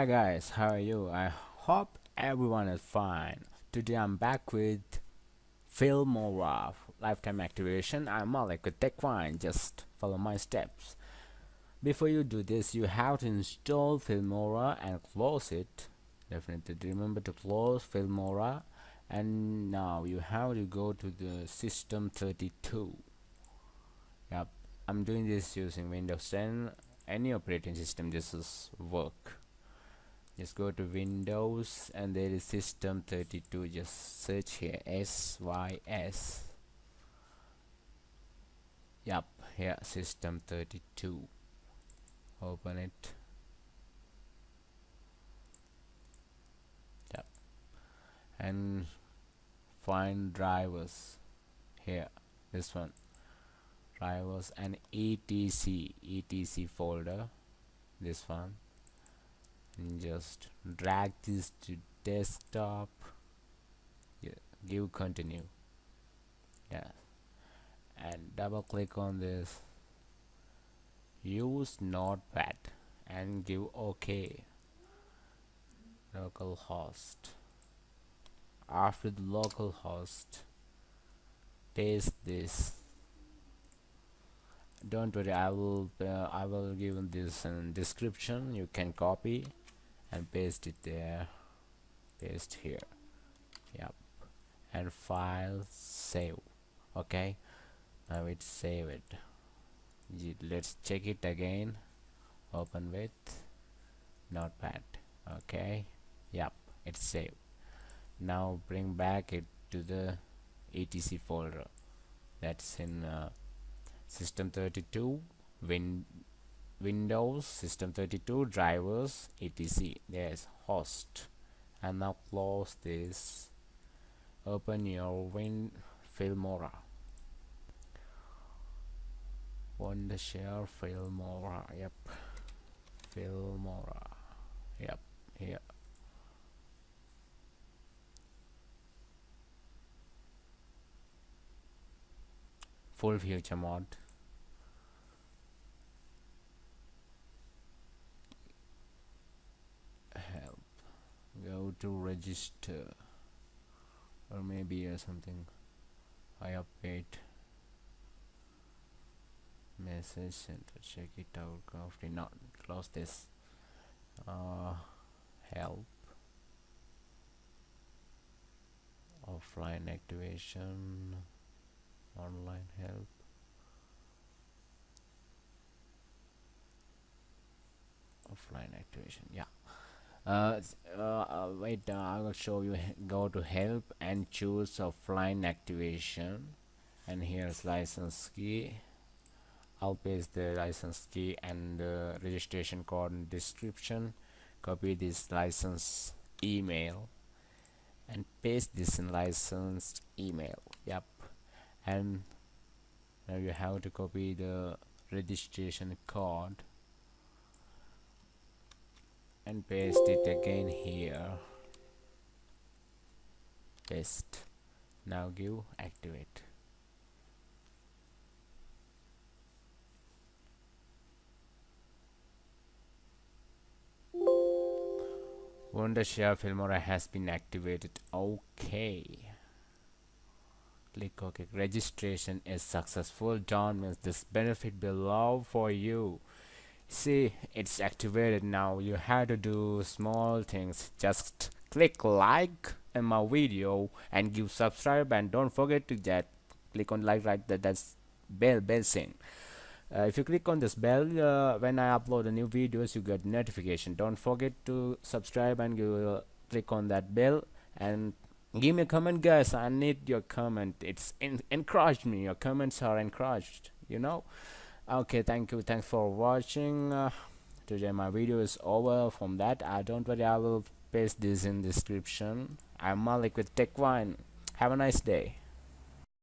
Hi guys, how are you? I hope everyone is fine. Today I'm back with Filmora lifetime activation. I'm Malik with TechWine. Just follow my steps. Before you do this, you have to install Filmora and close it. Definitely remember to close Filmora. And now you have to go to the system 32. Yep, I'm doing this using Windows 10. Any operating system, this is work. Just go to Windows and there is system 32. Just search here SYS. Yup, here system 32. Open it. Yep, and find drivers here. This one, drivers and etc folder. This one. And just drag this to desktop. Yeah, give continue. Yeah, and double click on this, use notepad and give OK. Localhost. After the localhost, paste this. Don't worry, I will give this in description. You can copy and paste it there, paste here. Yep, and file save. Okay, now it's saved. Let's check it again. Open with notepad. Okay, yep, it's saved. Now bring back it to the etc folder. That's in system 32 Windows, system 32, drivers, etc. There's host. And now close this. Open your Filmora. Wondershare Filmora. Yep, Filmora. Yep, here. Full future mode. Help. Go to register, or maybe something. I update message center. Check it out. Coffee. Not close this. Help. Offline activation. Online help. Offline activation. Yeah. Wait, I will show you. Go to help and choose offline activation, and here's license key. I'll paste the license key and the registration code in description. Copy this license email and paste this in licensed email. Yep, and now you have to copy the registration code and paste it again here. Paste. Now give activate. Wondershare Filmora has been activated. Okay. Click OK. Registration is successful. Don't miss this benefit below for you. See, it's activated now. You have to do small things. Just click like in my video and give subscribe, and don't forget to that click on like right there. That's bell sign. If you click on this bell, when I upload a new videos, you get notification. Don't forget to subscribe and click on that bell and give me a comment, guys. I need your comment. It's encouraged me. Your comments are encouraged, you know. Okay, thank you. Thanks for watching. Today my video is over. From that, don't worry, I will paste this in description. I'm Malik with TechWine. Have a nice day.